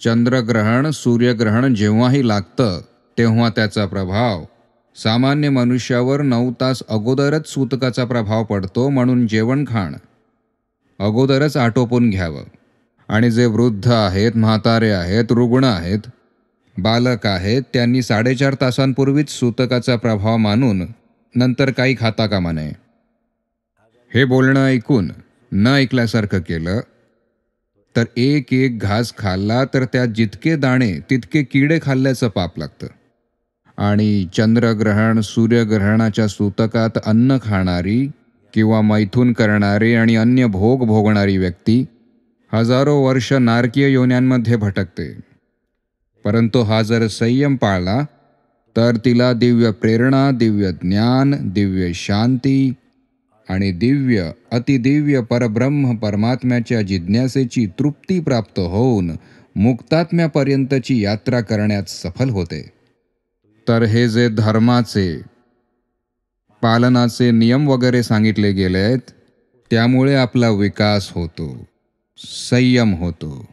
चंद्रग्रहण सूर्यग्रहण जेव्हाही लागतं तेव्हा त्याचा प्रभाव सामान्य मनुष्यावर 9 तास अगोदरच सूतकाचा प्रभाव पडतो. म्हणून जेवण खाण अगोदरच आटोपून घ्यावं. आणि जे वृद्ध आहेत, म्हातारे आहेत, रुग्ण आहेत, बालक आहेत, त्यांनी 4.5 तासांपूर्वीच सूतकाचा प्रभाव मानून नंतर काही खाता कामा नये. हे बोलणं ऐकून न ऐकल्यासारखं केलं तर एक एक घास खाल्ला तर त्यात जितके दाणे तितके किडे खाल्ल्याचं पाप लागतं. आणि चंद्रग्रहण सूर्यग्रहणाच्या सूतकात अन्न खाणारी किंवा मैथून करणारी आणि अन्य भोग भोगणारी व्यक्ती हजारो वर्ष नारकीय योन्यांमध्ये भटकते. परंतु हा जर संयम पाळला तर तिला दिव्य प्रेरणा, दिव्य ज्ञान, दिव्य शांती आणि दिव्य अतिदिव्य परब्रह्म परमात्म्याच्या जिज्ञासेची तृप्ती प्राप्त होऊन मुक्तात्म्यापर्यंतची यात्रा करण्यात सफल होते. तर हे जे धर्माचे पालनाचे नियम वगैरे सांगितले गेले आहेत त्यामुळे आपला विकास होतो, संयम होतो.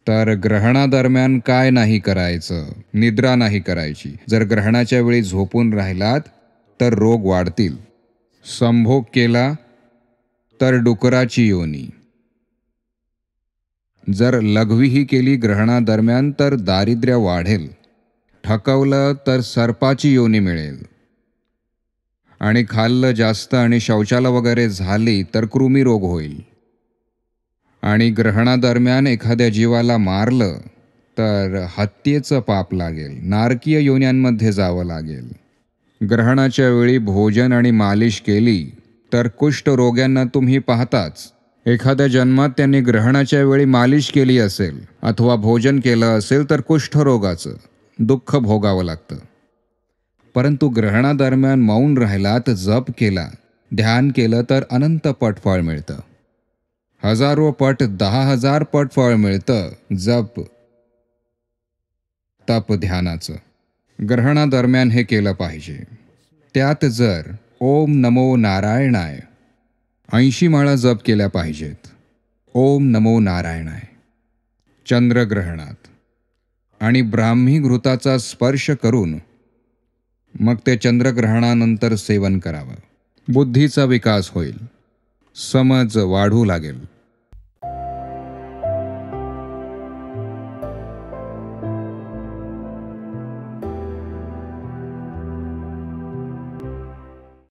तर ग्रहणादरम्यान काय नाही करायचं? निद्रा नाही करायची. जर ग्रहणाच्या वेळी झोपून राहिलात तर रोग वाढतील. संभोग केला तर डुकराची योनी. जर लघवीही केली ग्रहणादरम्यान तर दारिद्र्य वाढेल. ठकवलं तर सर्पाची योनी मिळेल. आणि खाल्लं जास्त आणि शौचाला वगैरे झाली तर कृमी रोग होईल. आणि ग्रहणादरम्यान एखाद्या जीवाला मारलं तर हत्येचं पाप लागेल. नारकीय योन्यांमध्ये जावं लागेल. ग्रहणाच्या वेळी भोजन आणि मालिश केली तर कुष्ठरोग्यांना तुम्ही पाहताच. एखाद्या जन्मात त्यांनी ग्रहणाच्या वेळी मालिश केली असेल अथवा भोजन केलं असेल तर कुष्ठरोगाचं दुःख भोगावं लागतं. परंतु ग्रहणादरम्यान मौन राहिलात, जप केला, ध्यान केलं तर अनंत पट फळ मिळतं. हजारो पट, 10,000 पट फळ मिळतं जप तप ध्यानाचं. ग्रहणादरम्यान हे केलं पाहिजे. त्यात जर ओम नमो नारायणाय 80 माळा जप केल्या पाहिजेत. ओम नमो नारायणाय चंद्रग्रहणात. आणि ब्राह्मी घृताचा स्पर्श करून मग ते चंद्रग्रहणानंतर सेवन करावं. बुद्धीचा विकास होईल, समज वाढू लागेल.